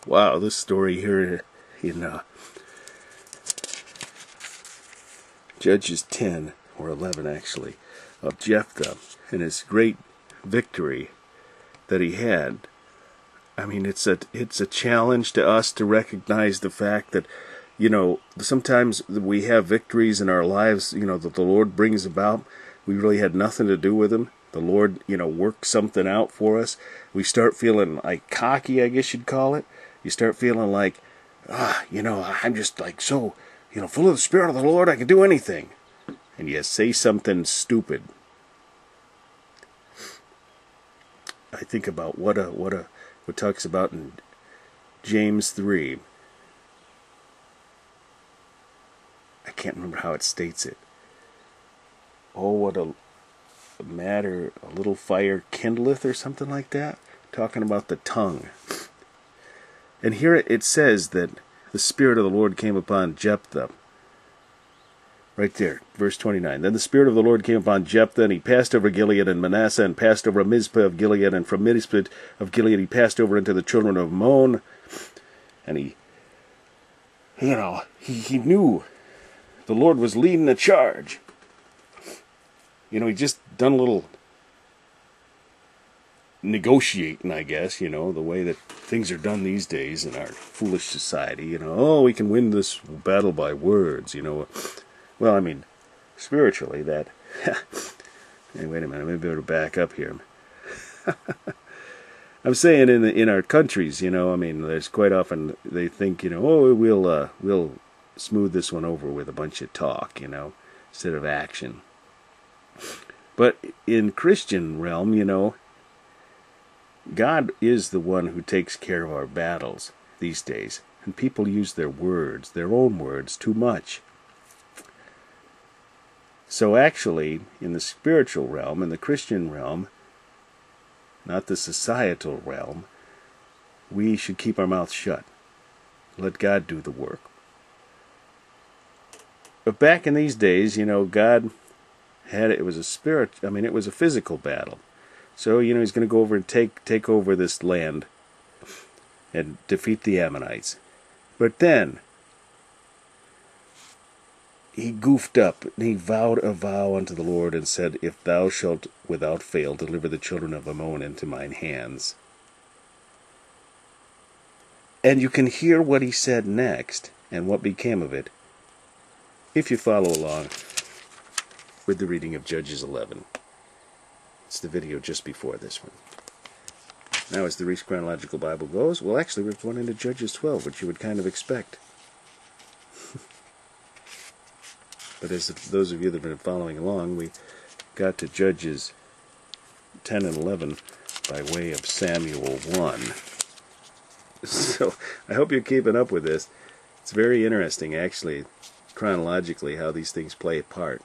Wow, this story here in Judges 10, or 11 actually, of Jephthah and his great victory that he had. I mean, it's a challenge to us to recognize the fact that, sometimes we have victories in our lives, that the Lord brings about. We really had nothing to do with them. The Lord, works something out for us. We start feeling like cocky, I guess you'd call it. You start feeling like, I'm just like so, full of the Spirit of the Lord, I can do anything. And you say something stupid. I think about what talks about in James 3. I can't remember how it states it. Oh, what a matter, a little fire kindleth, or something like that. Talking about the tongue. And here it says that the Spirit of the Lord came upon Jephthah. Right there, verse 29. Then the Spirit of the Lord came upon Jephthah, and he passed over Gilead and Manasseh, and passed over Mizpah of Gilead, and from Mizpah of Gilead he passed over into the children of Ammon. And he knew the Lord was leading the charge. He just done a little negotiating, I guess, the way that things are done these days in our foolish society. We can win this battle by words, Well, I mean, spiritually, that... Hey, wait a minute, maybe I better back up here. I'm saying in our countries, there's quite often they think, we'll smooth this one over with a bunch of talk, instead of action. But in Christian realm, God is the one who takes care of our battles these days. And people use their own words, too much. So actually, in the spiritual realm, in the Christian realm, not the societal realm, we should keep our mouths shut. Let God do the work. But back in these days, God it was a physical battle. So, he's going to go over and take over this land and defeat the Ammonites. But then he goofed up, and he vowed a vow unto the Lord, and said, If thou shalt without fail deliver the children of Ammon into mine hands. And you can hear what he said next, and what became of it, if you follow along with the reading of Judges 11. It's the video just before this one. Now, as the Reese Chronological Bible goes, well, actually, we're going into Judges 12, which you would kind of expect. But as those of you that have been following along, we got to Judges 10 and 11 by way of Samuel 1. So, I hope you're keeping up with this. It's very interesting, actually, chronologically, how these things play a part.